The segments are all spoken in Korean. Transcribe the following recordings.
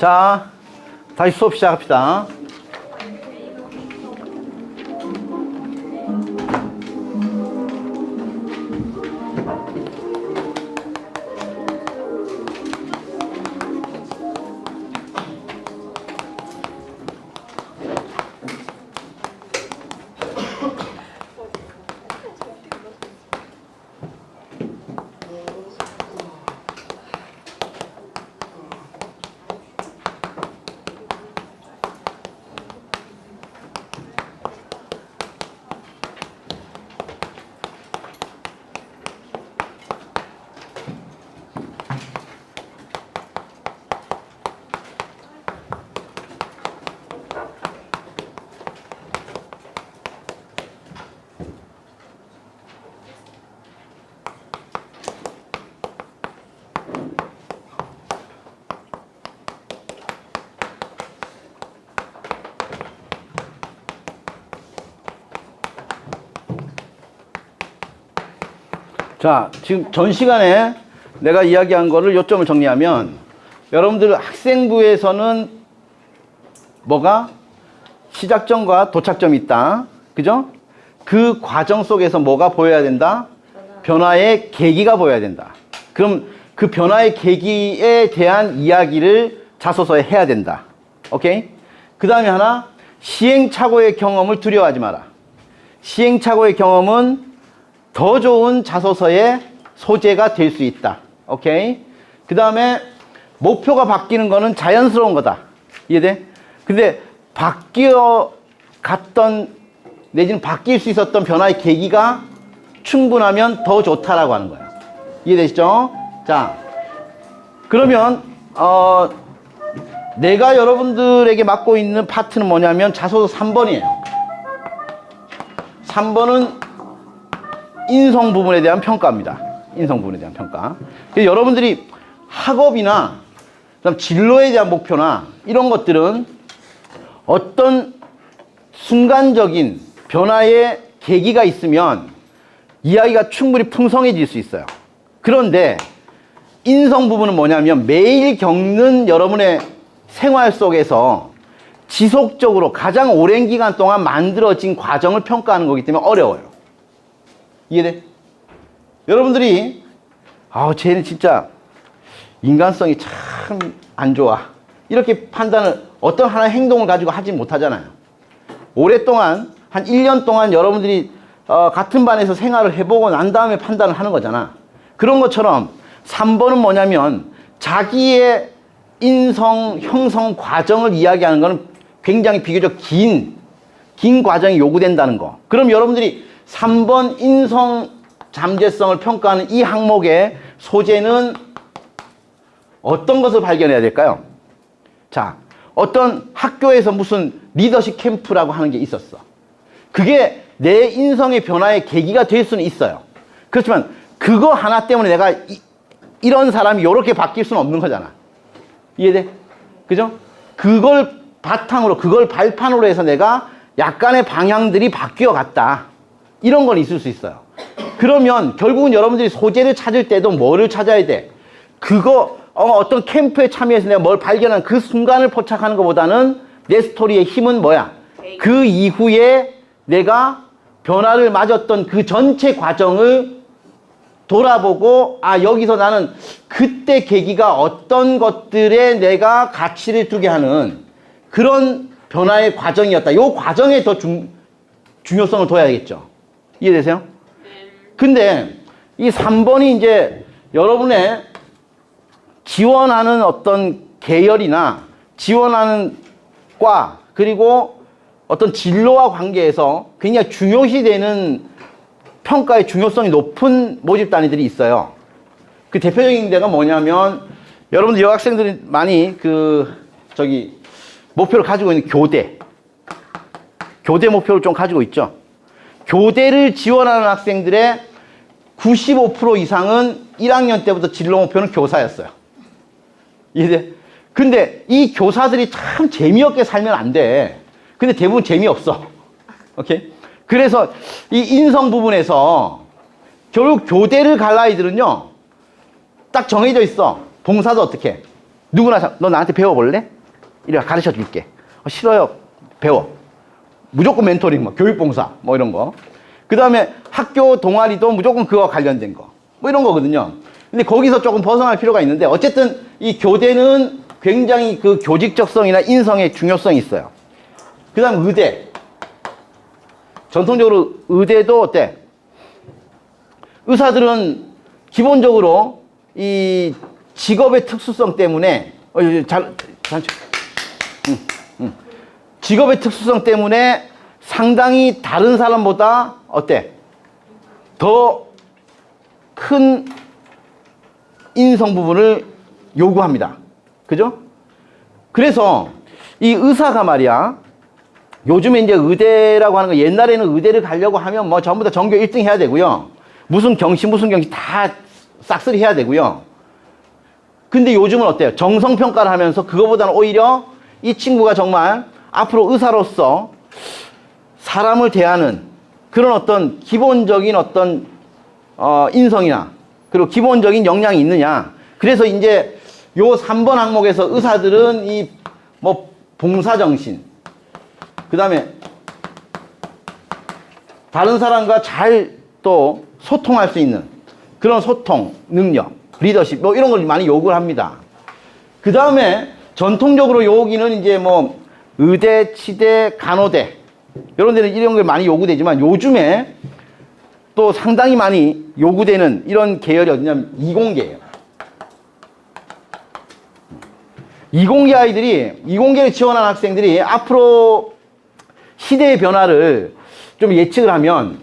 자, 다시 수업 시작합시다. 자, 지금 전 시간에 내가 이야기한 거를 요점을 정리하면 여러분들 학생부에서는 뭐가 시작점과 도착점이 있다. 그죠? 그 과정 속에서 뭐가 보여야 된다? 변화의 계기가 보여야 된다. 그럼 그 변화의 계기에 대한 이야기를 자소서에 해야 된다. 오케이? 그 다음에 하나, 시행착오의 경험을 두려워하지 마라. 시행착오의 경험은 더 좋은 자소서의 소재가 될 수 있다. 오케이? 그 다음에 목표가 바뀌는 거는 자연스러운 거다. 이해돼? 근데 바뀌어 갔던 내지는 바뀔 수 있었던 변화의 계기가 충분하면 더 좋다라고 하는 거예요. 이해되시죠? 자, 그러면 내가 여러분들에게 맡고 있는 파트는 뭐냐면 자소서 3번이에요. 3번은 인성 부분에 대한 평가입니다. 인성 부분에 대한 평가. 그래서 여러분들이 학업이나 그다음 진로에 대한 목표나 이런 것들은 어떤 순간적인 변화의 계기가 있으면 이야기가 충분히 풍성해질 수 있어요. 그런데 인성 부분은 뭐냐면 매일 겪는 여러분의 생활 속에서 지속적으로 가장 오랜 기간 동안 만들어진 과정을 평가하는 거기 때문에 어려워요. 이해돼? 여러분들이 쟤는 진짜 인간성이 참 안 좋아, 이렇게 판단을 어떤 하나의 행동을 가지고 하지 못하잖아요. 오랫동안 한 1년 동안 여러분들이 같은 반에서 생활을 해보고 난 다음에 판단을 하는 거잖아. 그런 것처럼 3번은 뭐냐면 자기의 인성 형성 과정을 이야기하는 거는 굉장히 비교적 긴 과정이 요구된다는 거. 그럼 여러분들이 3번 인성 잠재성을 평가하는 이 항목의 소재는 어떤 것을 발견해야 될까요? 자, 어떤 학교에서 무슨 리더십 캠프라고 하는 게 있었어. 그게 내 인성의 변화의 계기가 될 수는 있어요. 그렇지만 그거 하나 때문에 내가 이런 사람이 이렇게 바뀔 수는 없는 거잖아. 이해돼? 그죠? 그걸 바탕으로, 그걸 발판으로 해서 내가 약간의 방향들이 바뀌어 갔다. 이런 건 있을 수 있어요. 그러면 결국은 여러분들이 소재를 찾을 때도 뭐를 찾아야 돼? 그거 어떤 캠프에 참여해서 내가 뭘 발견한 그 순간을 포착하는 것보다는 내 스토리의 힘은 뭐야? 그 이후에 내가 변화를 맞았던 그 전체 과정을 돌아보고 여기서 나는 그때 계기가 어떤 것들에 내가 가치를 두게 하는 그런 변화의 과정이었다. 이 과정에 더 중요성을 둬야겠죠. 이해되세요? 근데 이 3번이 이제 여러분의 지원하는 어떤 계열이나 지원하는 과 그리고 어떤 진로와 관계에서 굉장히 중요시되는 평가의 중요성이 높은 모집 단위들이 있어요. 그 대표적인 데가 뭐냐면 여러분들 여학생들이 많이 목표를 가지고 있는 교대 목표를 좀 가지고 있죠. 교대를 지원하는 학생들의 95% 이상은 1학년 때부터 진로 목표는 교사였어요. 이해돼? 근데 이 교사들이 참 재미없게 살면 안 돼. 근데 대부분 재미없어. 오케이? 그래서 이 인성 부분에서 결국 교대를 갈 아이들은요, 딱 정해져 있어. 봉사도 어떻게? 누구나, 너 나한테 배워볼래? 이래 가르쳐 줄게. 싫어요. 배워. 무조건 멘토링, 뭐 교육봉사, 뭐 이런 거. 그 다음에 학교 동아리도 무조건 그거와 관련된 거. 뭐 이런 거거든요. 근데 거기서 조금 벗어날 필요가 있는데 어쨌든 이 교대는 굉장히 그 교직적성이나 인성의 중요성이 있어요. 그 다음 의대. 전통적으로 의대도 어때? 의사들은 기본적으로 이 직업의 특수성 때문에 직업의 특수성 때문에 상당히 다른 사람보다 어때? 더 큰 인성 부분을 요구합니다. 그죠? 그래서 이 의사가 말이야, 요즘에 이제 의대라고 하는 거, 옛날에는 의대를 가려고 하면 뭐 전부 다 전교 1등 해야 되고요. 무슨 경시 다 싹쓸이 해야 되고요. 근데 요즘은 어때요? 정성평가를 하면서 그거보다는 오히려 이 친구가 정말 앞으로 의사로서 사람을 대하는 그런 어떤 기본적인 어떤 인성이나 그리고 기본적인 역량이 있느냐. 그래서 이제 요 3번 항목에서 의사들은 이 뭐 봉사정신, 그 다음에 다른 사람과 잘 또 소통할 수 있는 그런 소통 능력, 리더십 뭐 이런 걸 많이 요구를 합니다. 그 다음에 전통적으로 여기는 이제 뭐 의대, 치대, 간호대 이런 데는 이런 게 많이 요구되지만 요즘에 또 상당히 많이 요구되는 이런 계열이 어디냐면 이공계예요. 이공계 아이들이, 이공계를 지원한 학생들이 앞으로 시대의 변화를 좀 예측을 하면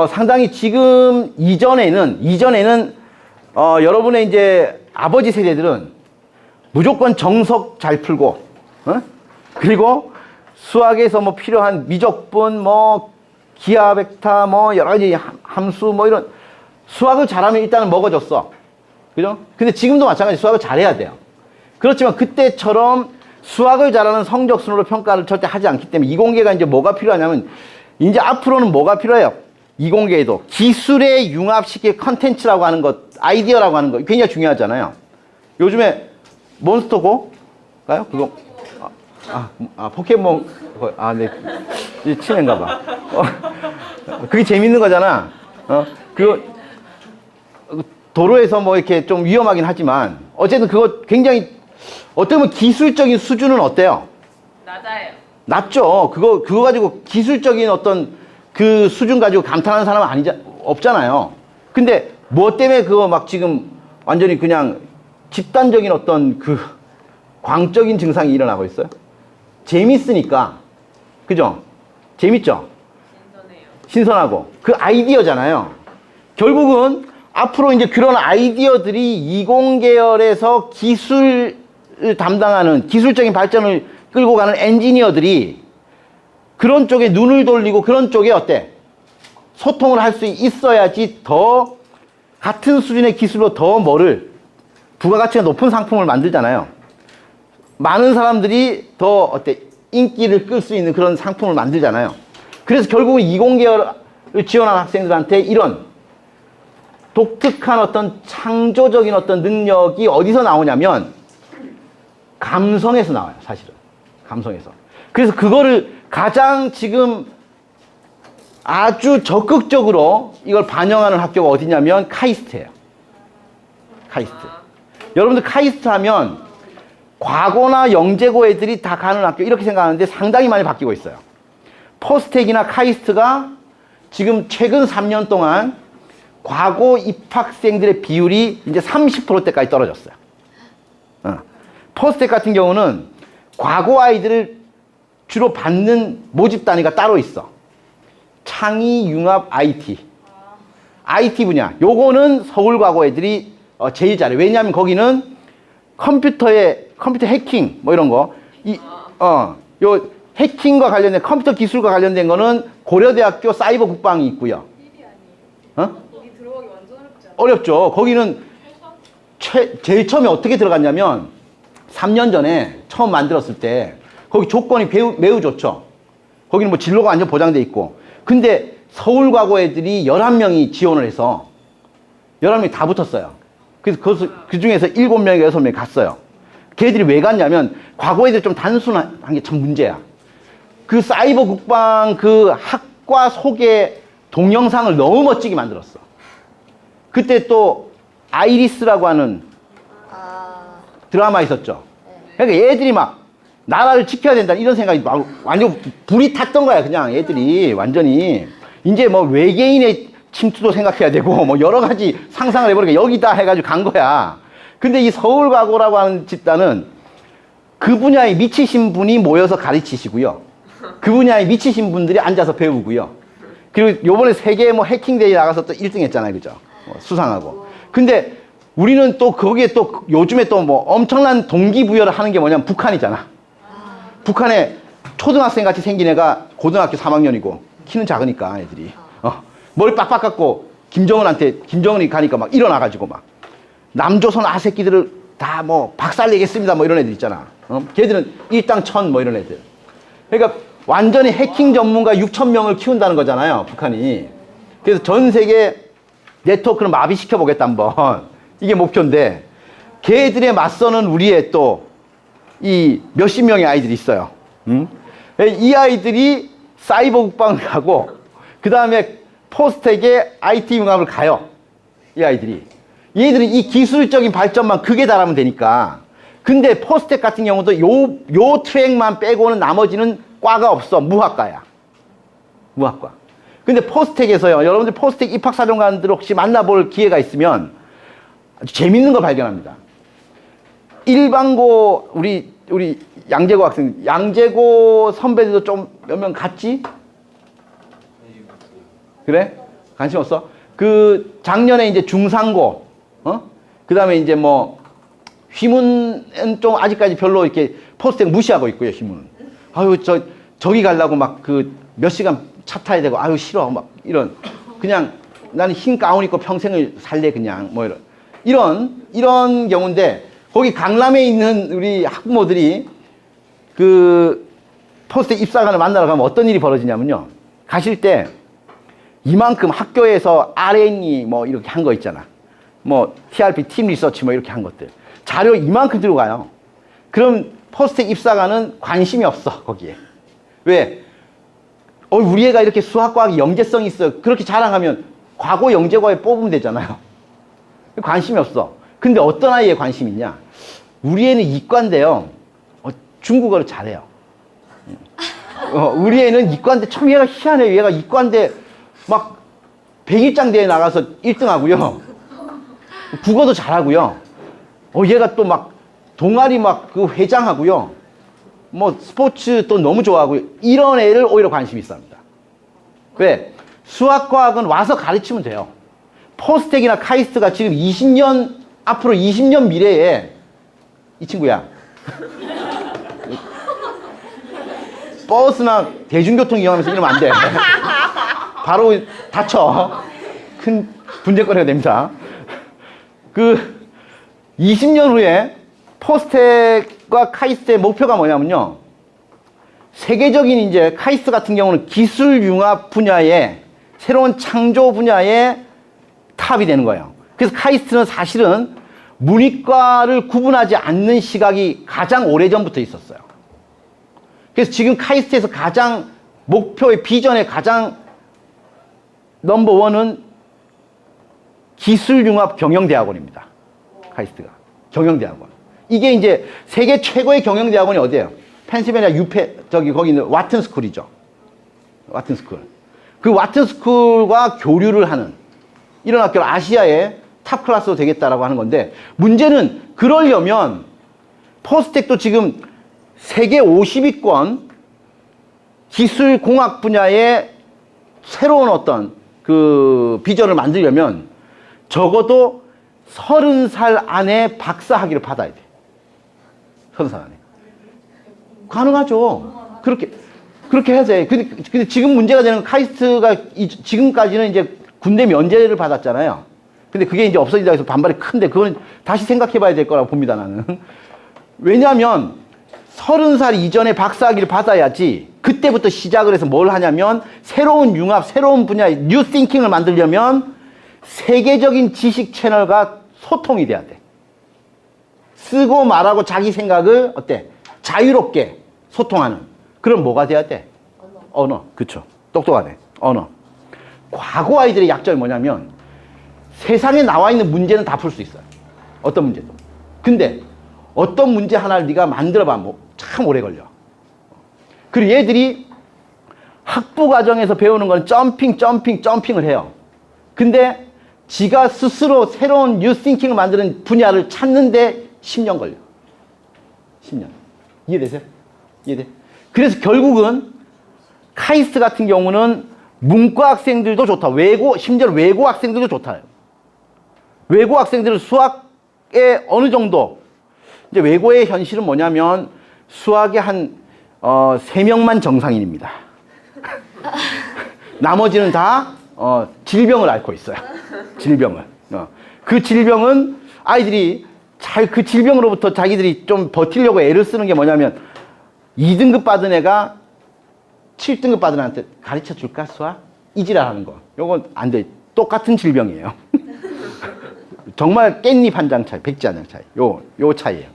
상당히 지금 이전에는 여러분의 이제 아버지 세대들은 무조건 정석 잘 풀고 그리고 수학에서 뭐 필요한 미적분, 뭐 기하 벡터, 뭐 여러 가지 함수 뭐 이런 수학을 잘하면 일단은 먹어줬어. 그죠? 근데 지금도 마찬가지 수학을 잘해야 돼요. 그렇지만 그때처럼 수학을 잘하는 성적 순으로 평가를 절대 하지 않기 때문에 이공계가 이제 뭐가 필요하냐면 이제 앞으로는 뭐가 필요해요? 이공계에도 기술에 융합시킬 컨텐츠라고 하는 것, 아이디어라고 하는 것 굉장히 중요하잖아요. 요즘에 몬스터고가요? 그거 포켓몬 네 치매인가 봐. 그게 재밌는 거잖아. 그거 도로에서 뭐 이렇게 좀 위험하긴 하지만 어쨌든 그거 굉장히 어떻게 보면 기술적인 수준은 어때요? 낮아요. 낮죠. 그거 가지고 기술적인 어떤 그 수준 가지고 감탄하는 사람은 없잖아요. 근데 뭐 때문에 그거 막 지금 완전히 그냥 집단적인 어떤 그 광적인 증상이 일어나고 있어요? 재밌으니까. 그죠? 재밌죠? 신선해요. 신선하고. 그 아이디어잖아요. 결국은 앞으로 이제 그런 아이디어들이 이공계열에서 기술을 담당하는 기술적인 발전을 끌고 가는 엔지니어들이 그런 쪽에 눈을 돌리고 그런 쪽에 어때? 소통을 할 수 있어야지 더 같은 수준의 기술로 더 뭐를 부가가치가 높은 상품을 만들잖아요. 많은 사람들이 더 어때? 인기를 끌 수 있는 그런 상품을 만들잖아요. 그래서 결국은 이공계열을 지원한 학생들한테 이런 독특한 어떤 창조적인 어떤 능력이 어디서 나오냐면 감성에서 나와요, 사실은. 감성에서. 그래서 그거를 가장 지금 아주 적극적으로 이걸 반영하는 학교가 어디냐면 카이스트예요. 카이스트. 여러분들 카이스트 하면 과고나 영재고 애들이 다 가는 학교 이렇게 생각하는데 상당히 많이 바뀌고 있어요. 포스텍이나 카이스트가 지금 최근 3년 동안 과고 입학생들의 비율이 이제 30%대까지 떨어졌어요. 포스텍 같은 경우는 과고 아이들을 주로 받는 모집 단위가 따로 있어. 창의, 융합, IT. IT 분야. 요거는 서울과고 애들이 제일 잘해. 왜냐하면 거기는 컴퓨터 해킹, 뭐 이런 거. 요 해킹과 관련된, 컴퓨터 기술과 관련된 거는 고려대학교 사이버 국방이 있고요. 거기 들어가기 완전 어렵지 않아요? 어렵죠. 거기는 제일 처음에 어떻게 들어갔냐면 3년 전에 처음 만들었을 때 거기 조건이 매우 좋죠. 거기는 뭐 진로가 완전 보장돼 있고. 근데 서울과고 애들이 11명이 지원을 해서 11명이 다 붙었어요. 그래서 그 중에서 7명이 6명이 갔어요. 걔들이 왜 갔냐면 과거 애들 좀 단순한 게 참 문제야. 그 사이버 국방 그 학과 소개 동영상을 너무 멋지게 만들었어. 그때 또 아이리스라고 하는 드라마 있었죠. 그러니까 얘들이 막 나라를 지켜야 된다 이런 생각이 막 완전 불이 탔던 거야. 그냥 애들이 완전히 이제 뭐 외계인의 침투도 생각해야 되고 뭐 여러 가지 상상을 해보니까 여기다 해가지고 간 거야. 근데 이 서울과고라고 하는 집단은 그 분야에 미치신 분이 모여서 가르치시고요. 그 분야에 미치신 분들이 앉아서 배우고요. 그리고 요번에 세계 뭐 해킹대회 나가서 또 1등 했잖아요. 그죠? 수상하고. 근데 우리는 또 거기에 또 요즘에 또 뭐 엄청난 동기부여를 하는 게 뭐냐면 북한이잖아. 북한에 초등학생 같이 생긴 애가 고등학교 3학년이고 키는 작으니까 애들이. 머리 빡빡 깎고 김정은이 가니까 막 일어나가지고 막 남조선 아새끼들을 다 뭐 박살내겠습니다 뭐 이런 애들 있잖아. 걔들은 일당천 뭐 이런 애들. 그러니까 완전히 해킹 전문가 6,000명을 키운다는 거잖아요, 북한이. 그래서 전 세계 네트워크를 마비시켜 보겠다 한번. 이게 목표인데 걔들에 맞서는 우리의 또 이 몇십 명의 아이들이 있어요. 이 아이들이 사이버 국방을 가고 그 다음에 포스텍에 IT 융합을 가요. 이 아이들이. 얘들은 이 기술적인 발전만 크게 달하면 되니까. 근데 포스텍 같은 경우도 요 트랙만 빼고는 나머지는 과가 없어. 무학과야. 무학과. 근데 포스텍에서요. 여러분들 포스텍 입학사정관들 혹시 만나볼 기회가 있으면 아주 재밌는 거 발견합니다. 일반고 우리 양재고 학생, 양재고 선배들도 좀 몇 명 갔지? 그래? 관심 없어? 그 작년에 이제 중상고, 그 다음에 이제 뭐 휘문은 좀 아직까지 별로 이렇게 포스텍 무시하고 있고요. 휘문은. 아유 저기 가려고 막 그 몇 시간 차 타야 되고 아유 싫어 막 이런 그냥 나는 흰 가운 입고 평생을 살래 그냥 뭐 이런 경우인데 거기 강남에 있는 우리 학부모들이 그 포스텍 입사관을 만나러 가면 어떤 일이 벌어지냐면요. 가실 때 이만큼 학교에서 R&E 뭐 이렇게 한 거 있잖아. 뭐 TRP 팀 리서치 뭐 이렇게 한 것들. 자료 이만큼 들고 가요. 그럼 포스텍 입사관은 관심이 없어 거기에. 왜? 우리 애가 이렇게 수학과학이 영재성이 있어. 그렇게 자랑하면 과거 영재과에 뽑으면 되잖아요. 관심이 없어. 근데 어떤 아이에 관심이 있냐? 우리 애는 이과인데요. 중국어를 잘해요. 우리 애는 이과인데 참 얘가 희한해요. 얘가 이과인데 막 백일장 대회 나가서 1등 하고요. 국어도 잘하고요. 얘가 또 막 동아리 막 그 회장하고요. 뭐 스포츠 또 너무 좋아하고요. 이런 애를 오히려 관심이 있어 합니다. 왜? 수학과학은 와서 가르치면 돼요. 포스텍이나 카이스트가 지금 20년 앞으로 20년 미래에 이 친구야. 버스나 대중교통 이용하면서 이러면 안 돼. 바로 다쳐. 큰 분쟁거리가 됩니다. 그 20년 후에 포스텍과 카이스트의 목표가 뭐냐면요. 세계적인 이제 카이스트 같은 경우는 기술 융합 분야에 새로운 창조 분야의 탑이 되는 거예요. 그래서 카이스트는 사실은 문이과를 구분하지 않는 시각이 가장 오래전부터 있었어요. 그래서 지금 카이스트에서 가장 목표의 비전의 가장 넘버원은 기술융합 경영대학원입니다. 카이스트가. 경영대학원. 이게 이제 세계 최고의 경영대학원이 어디예요? 펜실베니아 거기 있는 와튼스쿨이죠. 와튼스쿨. 그 와튼스쿨과 교류를 하는 이런 학교를 아시아의 탑 클래스로 되겠다라고 하는 건데 문제는 그러려면 포스텍도 지금 세계 50위권 기술공학 분야의 새로운 어떤 그 비전을 만들려면 적어도 30살 안에 박사 학위를 받아야 돼. 30살 안에. 가능하죠. 그렇게 해야 돼. 근데 지금 문제가 되는 카이스트가 지금까지는 이제 군대 면제를 받았잖아요. 근데 그게 이제 없어진다고 해서 반발이 큰데 그건 다시 생각해 봐야 될 거라고 봅니다, 나는. 왜냐하면 30살 이전에 박사학위를 받아야지 그때부터 시작을 해서 뭘 하냐면 새로운 융합, 새로운 분야의 뉴 띵킹을 만들려면 세계적인 지식 채널과 소통이 돼야 돼. 쓰고 말하고 자기 생각을 어때? 자유롭게 소통하는. 그럼 뭐가 돼야 돼? 언어. 그쵸. 똑똑하네. 언어. 과거 아이들의 약점이 뭐냐면 세상에 나와 있는 문제는 다 풀 수 있어요. 어떤 문제도. 근데 어떤 문제 하나를 네가 만들어봐 참 오래 걸려. 그리고 얘들이 학부 과정에서 배우는 건 점핑을 해요. 근데 지가 스스로 새로운 뉴싱킹을 만드는 분야를 찾는데 10년 걸려. 10년. 이해되세요? 이해돼? 그래서 결국은 카이스트 같은 경우는 문과 학생들도 좋다. 심지어 외고 학생들도 좋다. 외고 학생들은 수학에 어느 정도, 이제 외고의 현실은 뭐냐면 수학의 한 3명만 정상인입니다. 나머지는 다 질병을 앓고 있어요. 질병을. 그 질병은 아이들이 그 질병으로부터 자기들이 좀 버티려고 애를 쓰는 게 뭐냐면 2등급 받은 애가 7등급 받은 애한테 가르쳐 줄까 수학? 이지랄 하는 거. 요건 안 돼. 똑같은 질병이에요. 정말 깻잎 한 장 차이, 백지 한 장 차이. 요 차이예요.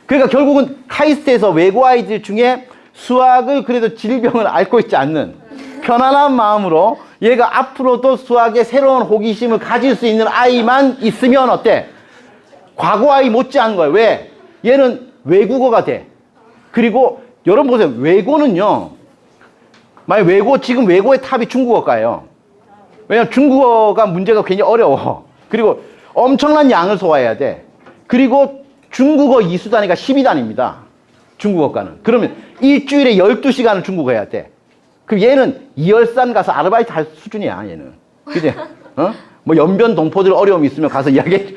그러니까 결국은 카이스트에서 외고 아이들 중에 수학을 그래도 질병을 앓고 있지 않는 편안한 마음으로 얘가 앞으로도 수학에 새로운 호기심을 가질 수 있는 아이만 있으면 어때? 과거 아이 못지않은 거예요. 왜? 얘는 외국어가 돼. 그리고 여러분 보세요. 외고는요. 만약 지금 외고의 탑이 중국어과예요. 왜냐면 중국어가 문제가 굉장히 어려워. 그리고 엄청난 양을 소화해야 돼. 그리고 중국어 2수단위가 12단입니다. 중국어과는. 그러면 일주일에 12시간을 중국어 해야 돼. 그럼 얘는 이열산 가서 아르바이트 할 수준이야, 얘는. 그지? 뭐 연변 동포들 어려움이 있으면 가서 이야기해.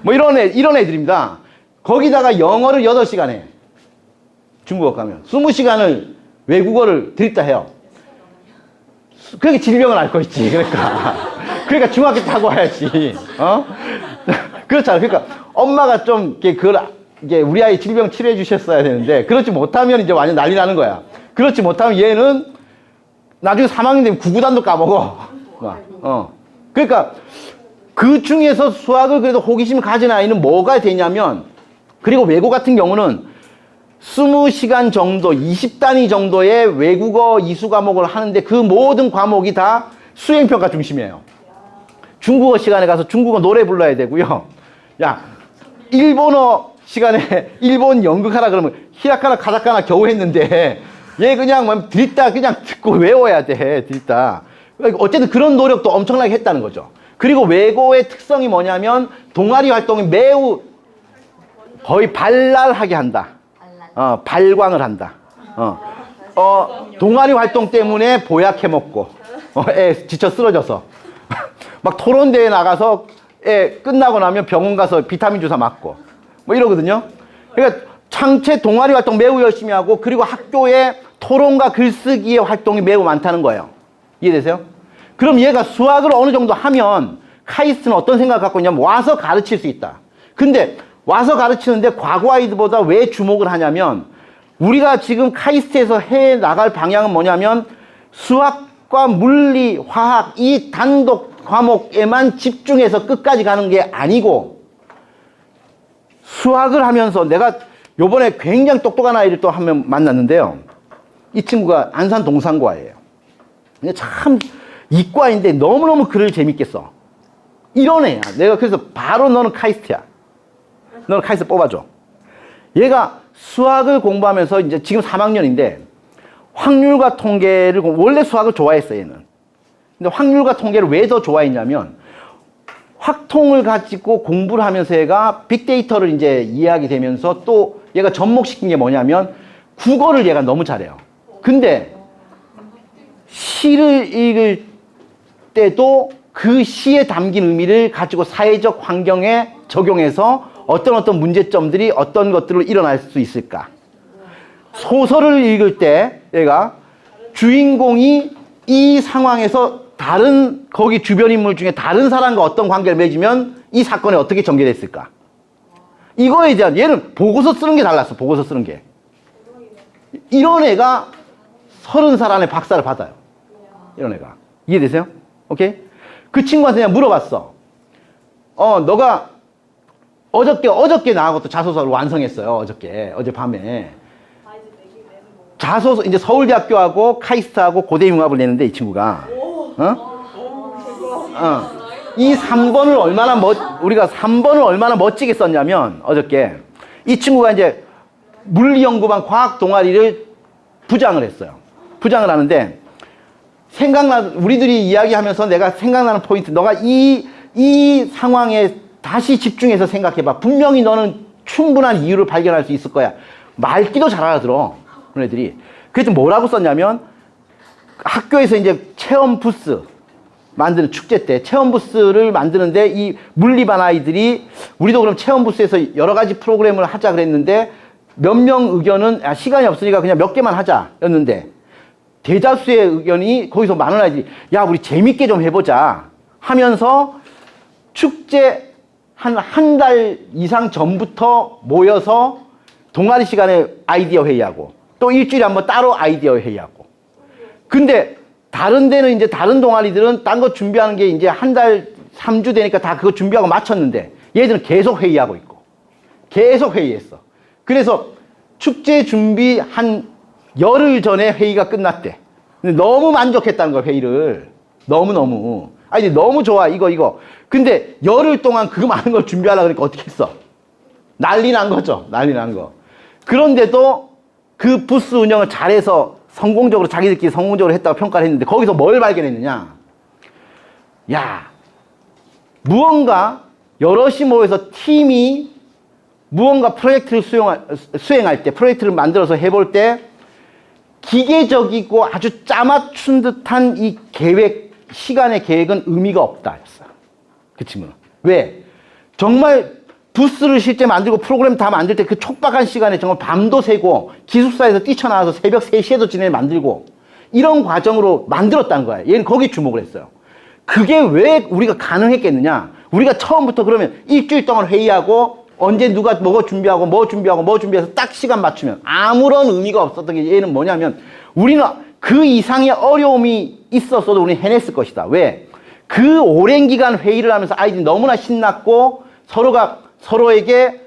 뭐 이런 애들입니다. 거기다가 영어를 8시간 해. 중국어 가면. 20시간을 외국어를 드립다 해요. 그렇게 질병을 앓고 있지. 그러니까 중학교 타고 와야지. 그렇잖아. 그러니까 엄마가 좀 이게 우리 아이 질병 치료해 주셨어야 되는데 그렇지 못하면 이제 완전 난리 나는 거야. 그렇지 못하면 얘는 나중에 3학년 되면 구구단도 까먹어. 그러니까 그 중에서 수학을 그래도 호기심을 가진 아이는 뭐가 되냐면, 그리고 외고 같은 경우는 20시간 정도, 20단위 정도의 외국어 이수 과목을 하는데 그 모든 과목이 다 수행평가 중심이에요. 중국어 시간에 가서 중국어 노래 불러야 되고요. 야, 일본어 시간에 일본 연극하라 그러면 히라카나 카타카나 겨우 했는데 얘 그냥 드립다 그냥 듣고 외워야 돼. 드립다. 어쨌든 그런 노력도 엄청나게 했다는 거죠. 그리고 외고의 특성이 뭐냐면 동아리 활동이 매우 거의 발랄하게 한다. 발광을 한다. 동아리 활동 때문에 보약해 먹고, 애 지쳐 쓰러져서. 막 토론대회 나가서 애 끝나고 나면 병원 가서 비타민 주사 맞고, 뭐 이러거든요. 그러니까 창체 동아리 활동 매우 열심히 하고, 그리고 학교에 토론과 글쓰기의 활동이 매우 많다는 거예요. 이해되세요? 그럼 얘가 수학을 어느 정도 하면 카이스트는 어떤 생각을 갖고 있냐면 와서 가르칠 수 있다. 근데 와서 가르치는데 과거 아이들보다 왜 주목을 하냐면, 우리가 지금 카이스트에서 해 나갈 방향은 뭐냐면 수학과 물리, 화학 이 단독 과목에만 집중해서 끝까지 가는 게 아니고, 수학을 하면서 내가 요번에 굉장히 똑똑한 아이를 또 한 명 만났는데요. 이 친구가 안산 동산고아예요. 근데 참 이과인데 너무너무 글을 재밌게 써. 이런 애야. 내가 그래서 바로 너는 카이스트야. 너는 카이스트 뽑아줘. 얘가 수학을 공부하면서 이제 지금 3학년인데 확률과 통계를 원래 수학을 좋아했어 얘는. 근데 확률과 통계를 왜 더 좋아했냐면 확통을 가지고 공부를 하면서 얘가 빅데이터를 이제 이해하게 되면서 또 얘가 접목시킨 게 뭐냐면 국어를 얘가 너무 잘해요. 근데 시를 읽을 때도 그 시에 담긴 의미를 가지고 사회적 환경에 적용해서 어떤 문제점들이 어떤 것들로 일어날 수 있을까. 소설을 읽을 때 얘가 주인공이 이 상황에서 거기 주변 인물 중에 다른 사람과 어떤 관계를 맺으면 이 사건이 어떻게 전개됐을까. 이거에 대한, 얘는 보고서 쓰는 게 달랐어. 보고서 쓰는 게. 이런 애가 30살 안에 박사를 받아요. 이런 애가. 이해되세요? 오케이? 그 친구한테 그냥 물어봤어. 너가 어저께 나하고 또 자소서를 완성했어요. 어젯밤에. 자소서, 이제 서울대학교하고 카이스트하고 고대융합을 내는데 이 친구가. 이 3번을 우리가 3번을 얼마나 멋지게 썼냐면 어저께 이 친구가 이제 물리연구반 과학 동아리를 부장을 했어요. 부장을 하는데 우리들이 이야기하면서 내가 생각나는 포인트, 너가 이 상황에 다시 집중해서 생각해봐. 분명히 너는 충분한 이유를 발견할 수 있을 거야. 말귀도 잘 알아들어. 그런 애들이. 그래서 뭐라고 썼냐면 학교에서 이제 체험 부스 만드는 축제 때 체험 부스를 만드는데 이 물리반 아이들이 우리도 그럼 체험 부스에서 여러 가지 프로그램을 하자 그랬는데 몇 명 의견은 시간이 없으니까 그냥 몇 개만 하자 였는데 대다수의 의견이 거기서 많은 아이들이 야 우리 재밌게 좀 해보자 하면서 축제 한 달 이상 전부터 모여서 동아리 시간에 아이디어 회의하고 또 일주일에 한번 따로 아이디어 회의하고 근데 다른 데는 이제 다른 동아리들은 딴 거 준비하는 게 이제 한 달 3주 되니까 다 그거 준비하고 마쳤는데 얘들은 계속 회의하고 있고 계속 회의했어. 그래서 축제 준비 한 열흘 전에 회의가 끝났대. 근데 너무 만족했다는 거야, 회의를. 너무너무. 아니, 너무 좋아, 이거. 근데 열흘 동안 그 많은 걸 준비하려고 그러니까 어떻게 했어? 난리 난 거죠. 난리 난 거. 그런데도 그 부스 운영을 잘해서 자기들끼리 성공적으로 했다고 평가를 했는데 거기서 뭘 발견했느냐? 야, 무언가 여럿이 모여서 팀이 무언가 프로젝트를 수행할 때, 프로젝트를 만들어서 해볼 때 기계적이고 아주 짜맞춘 듯한 이 시간의 계획은 의미가 없다. 였어요. 그 친구는. 왜? 정말 부스를 실제 만들고 프로그램 다 만들 때 그 촉박한 시간에 정말 밤도 새고 기숙사에서 뛰쳐나와서 새벽 3시에도 지내 만들고 이런 과정으로 만들었다는 거야. 얘는 거기 주목을 했어요. 그게 왜 우리가 가능했겠느냐? 우리가 처음부터 그러면 일주일 동안 회의하고 언제 누가 뭐 준비해서 딱 시간 맞추면 아무런 의미가 없었던 게 얘는 뭐냐면 우리는 그 이상의 어려움이 있었어도 우리는 해냈을 것이다. 왜? 그 오랜 기간 회의를 하면서 아이들이 너무나 신났고 서로가 서로에게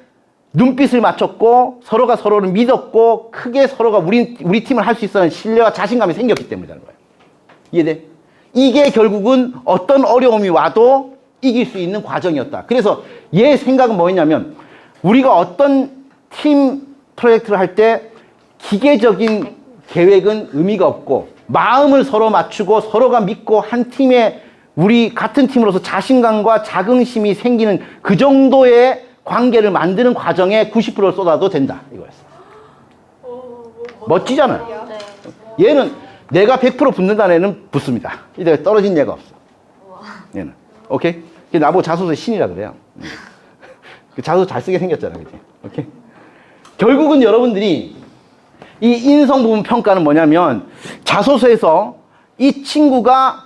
눈빛을 맞췄고 서로가 서로를 믿었고 크게 서로가 우리 팀을 할 수 있다는 신뢰와 자신감이 생겼기 때문이라는 거예요. 이해돼? 이게 결국은 어떤 어려움이 와도 이길 수 있는 과정이었다. 그래서 얘 생각은 뭐였냐면 우리가 어떤 팀 프로젝트를 할 때 기계적인 계획은 의미가 없고 마음을 서로 맞추고 서로가 믿고 한 팀에 우리 같은 팀으로서 자신감과 자긍심이 생기는 그 정도의 관계를 만드는 과정에 90%를 쏟아도 된다. 이거였어. 멋지잖아요. 얘는 내가 100% 붙는다는 애는 붙습니다. 이제 떨어진 얘가 없어. 얘는. 오케이? 나보고 자소서 신이라 그래요. 자소서 잘 쓰게 생겼잖아. 그치? 오케이? 결국은 여러분들이 이 인성 부분 평가는 뭐냐면 자소서에서 이 친구가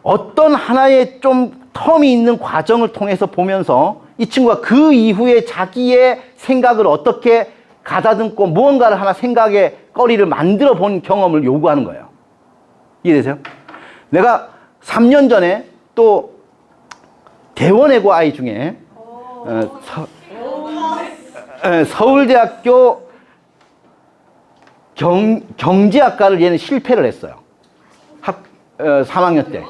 어떤 하나의 좀 텀이 있는 과정을 통해서 보면서 이 친구가 그 이후에 자기의 생각을 어떻게 가다듬고 무언가를 하나 생각의 거리를 만들어 본 경험을 요구하는 거예요. 이해되세요? 내가 3년 전에 또 대원외고 아이 중에 서울대학교 경제학과를 얘는 실패를 했어요. 3학년 때.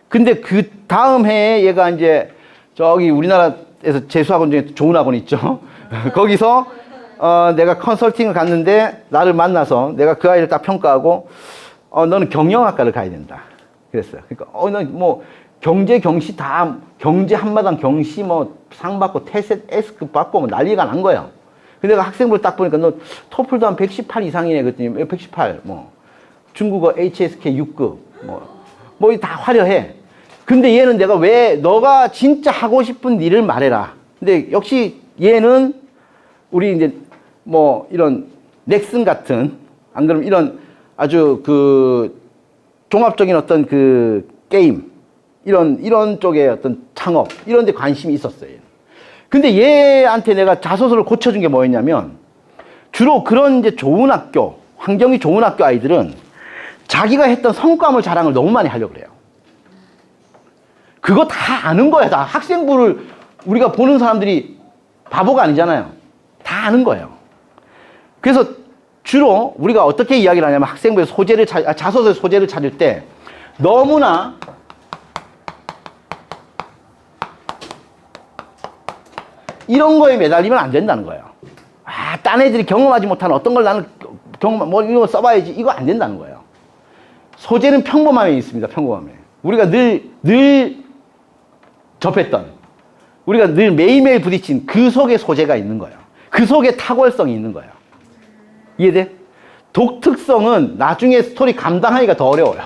근데 그 다음 해에 얘가 이제 저기 우리나라에서 재수학원 중에 좋은 학원 있죠. 거기서 내가 컨설팅을 갔는데 나를 만나서 내가 그 아이를 딱 평가하고 너는 경영학과를 가야 된다. 그랬어요. 그러니까 너 뭐 경제 경시 다 경제 한마당 경시 뭐 상 받고 태셋 S급 받고 뭐 난리가 난 거예요. 근데 내가 학생부를 딱 보니까 너 토플도 한 118 이상이네 그랬더니 118 뭐 중국어 HSK 6급 뭐 다 화려해. 근데 얘는 내가 왜 너가 진짜 하고 싶은 일을 말해라. 근데 역시 얘는 우리 이제 뭐 이런 넥슨 같은 안 그러면 이런 아주 그 종합적인 어떤 그 게임 이런 쪽에 어떤 창업 이런 데 관심이 있었어요. 얘는. 근데 얘한테 내가 자소서를 고쳐준 게 뭐였냐면 주로 그런 이제 좋은 학교 환경이 좋은 학교 아이들은 자기가 했던 성과물 자랑을 너무 많이 하려고 그래요. 그거 다 아는 거야. 다 학생부를 우리가 보는 사람들이 바보가 아니잖아요. 다 아는 거예요. 그래서 주로 우리가 어떻게 이야기를 하냐면 학생부의 소재를 자소서의 소재를 찾을 때 너무나 이런 거에 매달리면 안 된다는 거예요. 아, 딴 애들이 경험하지 못한 어떤 걸 나는 뭐 이런 거 써봐야지. 이거 안 된다는 거예요. 소재는 평범함에 있습니다. 평범함에. 우리가 늘 접했던, 우리가 늘 매일매일 부딪힌 그 속에 소재가 있는 거예요. 그 속에 탁월성이 있는 거예요. 이해돼? 독특성은 나중에 스토리 감당하기가 더 어려워요.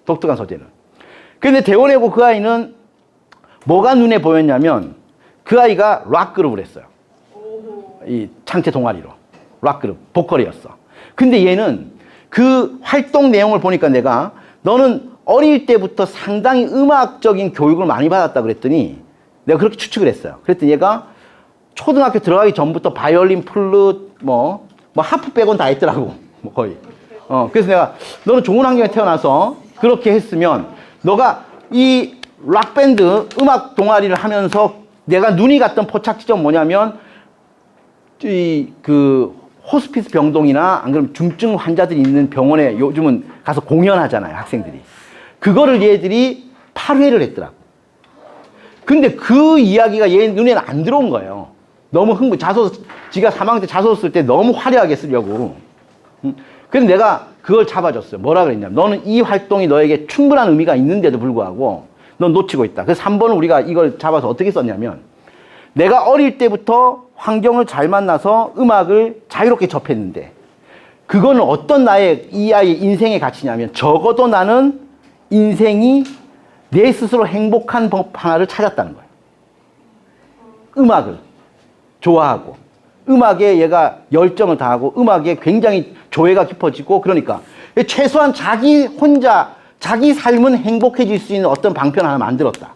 독특한 소재는. 근데 대원해고 그 아이는 뭐가 눈에 보였냐면 그 아이가 락 그룹을 했어요. 이 창체 동아리로. 락 그룹, 보컬이었어. 근데 얘는 그 활동 내용을 보니까 내가 너는 어릴 때부터 상당히 음악적인 교육을 많이 받았다 그랬더니 내가 그렇게 추측을 했어요. 그랬더니 얘가 초등학교 들어가기 전부터 바이올린, 플룻, 뭐 하프 빼곤 다 했더라고. 뭐 거의. 그래서 내가 너는 좋은 환경에 태어나서 그렇게 했으면 너가 이 락밴드 음악 동아리를 하면서 내가 눈이 갔던 포착 지점 뭐냐면 그 호스피스 병동이나 안 그러면 중증 환자들이 있는 병원에 요즘은 가서 공연하잖아요, 학생들이. 그거를 얘들이 8회를 했더라고. 근데 그 이야기가 얘 눈에는 안 들어온 거예요. 너무 지가 3학년 때 자소서 쓸 때 너무 화려하게 쓰려고. 그래서 내가 그걸 잡아줬어요. 뭐라 그랬냐면 너는 이 활동이 너에게 충분한 의미가 있는데도 불구하고 넌 놓치고 있다. 그래서 3번을 우리가 이걸 잡아서 어떻게 썼냐면 내가 어릴 때부터 환경을 잘 만나서 음악을 자유롭게 접했는데 그거는 어떤 나의 이 아이의 인생의 가치냐면 적어도 나는 인생이 내 스스로 행복한 법 하나를 찾았다는 거예요. 음악을 좋아하고 음악에 얘가 열정을 다하고 음악에 굉장히 조예가 깊어지고 그러니까 최소한 자기 혼자 자기 삶은 행복해질 수 있는 어떤 방편 하나 만들었다.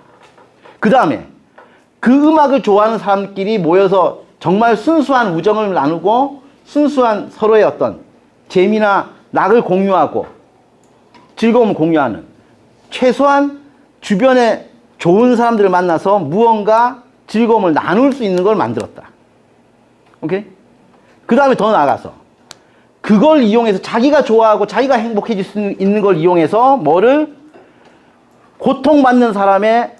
그 다음에 그 음악을 좋아하는 사람끼리 모여서 정말 순수한 우정을 나누고 순수한 서로의 어떤 재미나 낙을 공유하고 즐거움을 공유하는 최소한 주변에 좋은 사람들을 만나서 무언가 즐거움을 나눌 수 있는 걸 만들었다. 오케이? 그 다음에 더 나아가서 그걸 이용해서 자기가 좋아하고 자기가 행복해질 수 있는 걸 이용해서 뭐를 고통받는 사람의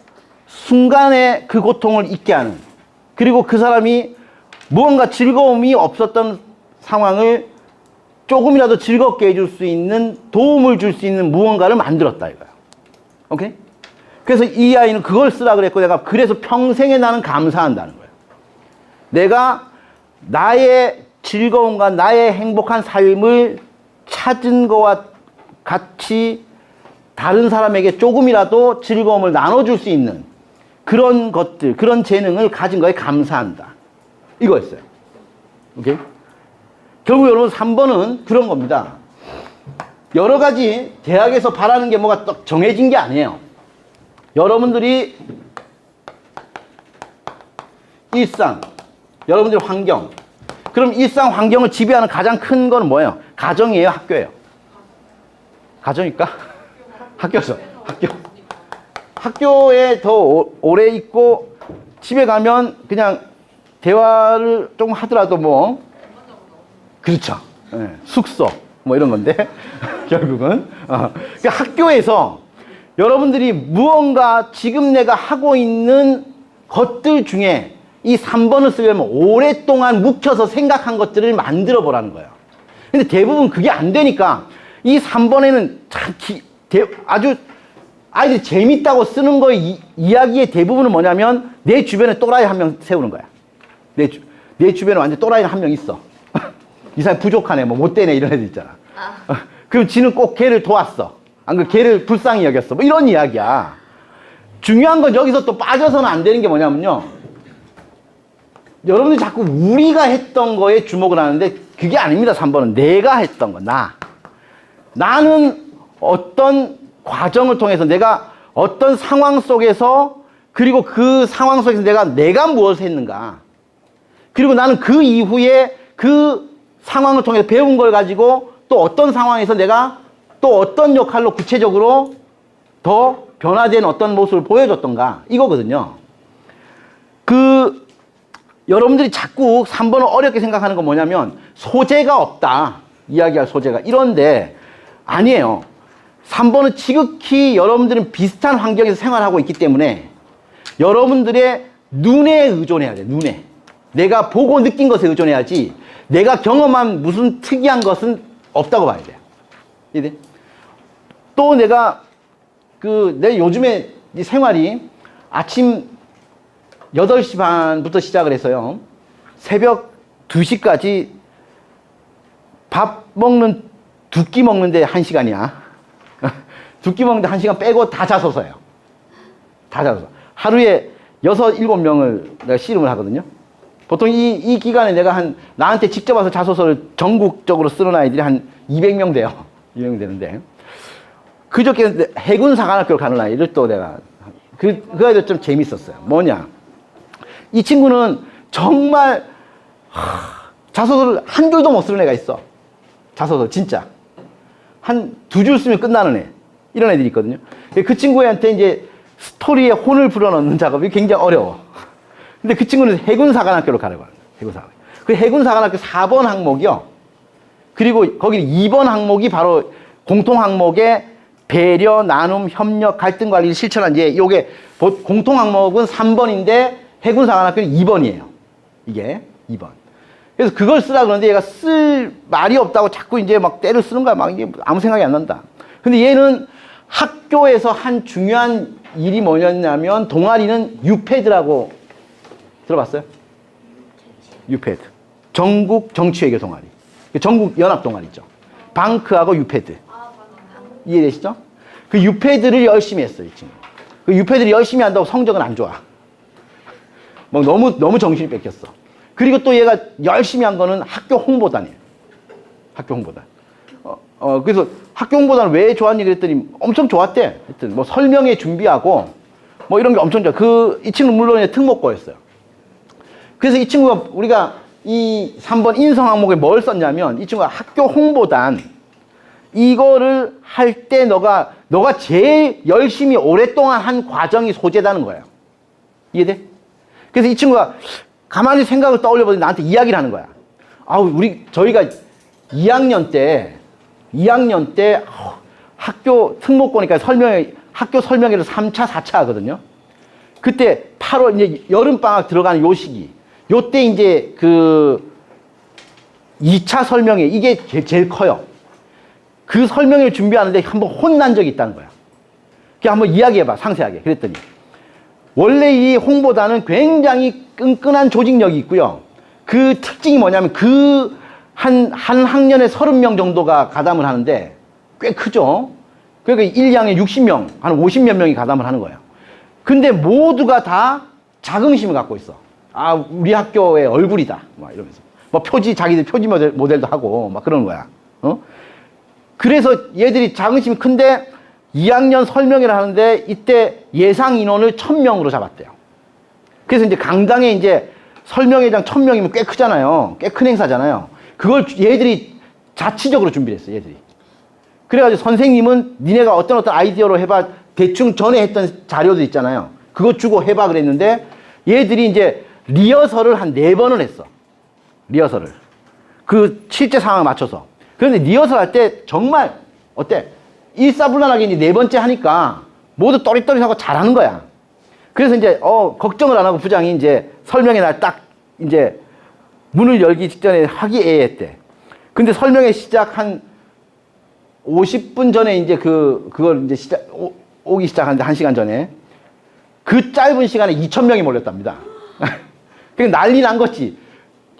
순간에 그 고통을 잊게 하는 그리고 그 사람이 무언가 즐거움이 없었던 상황을 조금이라도 즐겁게 해줄 수 있는 도움을 줄 수 있는 무언가를 만들었다 이거야. 오케이? 그래서 이 아이는 그걸 쓰라 그랬고 내가 그래서 평생에 나는 감사한다는 거예요. 내가 나의 즐거움과 나의 행복한 삶을 찾은 거와 같이 다른 사람에게 조금이라도 즐거움을 나눠줄 수 있는 그런 것들, 그런 재능을 가진 거에 감사한다. 이거였어요. 오케이? 결국 여러분 3번은 그런 겁니다. 여러 가지 대학에서 바라는 게 뭐가 딱 정해진 게 아니에요. 여러분들이 일상, 여러분들 환경. 그럼 일상 환경을 지배하는 가장 큰 건 뭐예요? 가정이에요? 학교예요? 가정일까? 학교죠. 학교에 더 오래 있고 집에 가면 그냥 대화를 좀 하더라도 뭐 그렇죠. 네, 숙소 뭐 이런 건데 결국은 그러니까 학교에서 여러분들이 무언가 지금 내가 하고 있는 것들 중에 이 3번을 쓰려면 오랫동안 묵혀서 생각한 것들을 만들어 보라는 거예요. 근데 대부분 그게 안 되니까 이 3번에는 참 아주 아이들이 재밌다고 쓰는 거의 이야기의 대부분은 뭐냐면 내 주변에 또라이 한 명 세우는 거야. 내 주변에 완전 또라이 한 명 있어. 이 사람 부족하네, 뭐 못되네 이런 애들 있잖아. 그럼 지는 꼭 걔를 도왔어. 안 그럼 걔를 불쌍히 여겼어. 뭐 이런 이야기야. 중요한 건 여기서 또 빠져서는 안 되는 게 뭐냐면요. 여러분들이 자꾸 우리가 했던 거에 주목을 하는데 그게 아닙니다. 3번은 내가 했던 거, 나. 나는 어떤 과정을 통해서 내가 어떤 상황 속에서 그리고 그 상황 속에서 내가 무엇을 했는가. 그리고 나는 그 이후에 그 상황을 통해서 배운 걸 가지고 또 어떤 상황에서 내가 또 어떤 역할로 구체적으로 더 변화된 어떤 모습을 보여줬던가. 이거거든요. 여러분들이 자꾸 3번을 어렵게 생각하는 건 뭐냐면 소재가 없다. 이야기할 소재가. 이런데 아니에요. 3번은 지극히 여러분들은 비슷한 환경에서 생활하고 있기 때문에 여러분들의 눈에 의존해야 돼. 눈에. 내가 보고 느낀 것에 의존해야지 내가 경험한 무슨 특이한 것은 없다고 봐야 돼요. 이해? 또 내가 내 요즘에 이 생활이 아침 8시 반부터 시작을 해서요. 새벽 2시까지 밥 먹는 두 끼 먹는데 1시간이야. 두 끼 먹는데 1시간 빼고 다 자서서 해요. 다 자서서. 하루에 6, 7명을 내가 씨름을 하거든요. 보통 이 기간에 내가 나한테 직접 와서 자소서를 전국적으로 쓰는 아이들이 한 200명 돼요. 200명 되는데. 그저께 해군사관학교를 가는 아이를 또 내가, 그 아이들 좀 재밌었어요. 뭐냐. 이 친구는 정말, 자소서를 한 줄도 못 쓰는 애가 있어. 자소서, 진짜. 한 2줄 쓰면 끝나는 애. 이런 애들이 있거든요. 그 친구한테 이제 스토리에 혼을 불어넣는 작업이 굉장히 어려워. 근데 그 친구는 해군사관학교로 가려고 하는 거예요. 해군사관학교. 그 해군사관학교 4번 항목이요. 그리고 거기 2번 항목이 바로 공통 항목의 배려, 나눔, 협력, 갈등 관리를 실천한 요게 공통 항목은 3번인데 해군사관학교는 2번이에요. 이게 2번. 그래서 그걸 쓰라 그러는데 얘가 쓸 말이 없다고 자꾸 이제 막 때를 쓰는 거야. 막 이게 아무 생각이 안 난다. 근데 얘는 학교에서 한 중요한 일이 뭐였냐면 동아리는 유패드라고 들어봤어요? 유패드. 전국 정치외교 동아리. 전국 연합 동아리죠. 방크하고 유패드. 이해되시죠? 그 유패드를 열심히 했어요, 이 친구. 그 유패드를 열심히 한다고 성적은 안 좋아. 뭐 너무 정신이 뺏겼어. 그리고 또 얘가 열심히 한 거는 학교 홍보단이에요. 학교 홍보단. 그래서 학교 홍보단을 왜 좋았니? 그랬더니 엄청 좋았대. 하여튼 뭐 설명회 준비하고 뭐 이런 게 엄청 좋아. 이 친구는 물론 특목고였어요. 그래서 이 친구가 우리가 이 3번 인성 항목에 뭘 썼냐면 이 친구가 학교 홍보단 이거를 할 때 너가 제일 열심히 오랫동안 한 과정이 소재다는 거예요. 이해돼? 그래서 이 친구가 가만히 생각을 떠올려보니 나한테 이야기를 하는 거야. 저희가 2학년 때 학교 특목고니까 학교 설명회를 3차, 4차 하거든요. 그때 8월 이제 여름방학 들어가는 요 시기. 요때 이제 2차 설명회, 이게 제일 커요. 그 설명회를 준비하는데 한번 혼난 적이 있다는 거야. 그냥 한번 이야기해봐, 상세하게. 그랬더니. 원래 이 홍보단은 굉장히 끈끈한 조직력이 있고요. 그 특징이 뭐냐면 한 학년에 30명 정도가 가담을 하는데 꽤 크죠? 그러니까 1, 2학년에 60명, 한 50몇 명이 가담을 하는 거예요. 근데 모두가 다 자긍심을 갖고 있어. 우리 학교의 얼굴이다. 막 이러면서. 자기들 표지 모델도 하고 막 그러는 거야. 그래서 얘들이 자긍심이 큰데 2학년 설명회를 하는데 이때 예상 인원을 1000명으로 잡았대요. 그래서 이제 강당에 이제 설명회장 1000명이면 꽤 크잖아요. 꽤 큰 행사잖아요. 그걸 얘들이 자치적으로 준비를 했어요, 얘들이. 그래가지고 선생님은 니네가 어떤 아이디어로 해봐. 대충 전에 했던 자료들 있잖아요. 그거 주고 해봐 그랬는데 얘들이 이제 리허설을 한 4번을 했어. 리허설을. 그 실제 상황에 맞춰서. 그런데 리허설 할 때 정말 어때? 일사불란하게 이제 4번째 하니까 모두 또릿또릿하고 잘하는 거야. 그래서 이제 걱정을 안 하고 부장이 이제 설명회 날 딱 이제 문을 열기 직전에 화기애애했대. 근데 설명회 시작 한 50분 전에 이제 그걸 이제 오기 시작하는데 1시간 전에 그 짧은 시간에 2,000명이 몰렸답니다. 그러니까 난리 난 거지.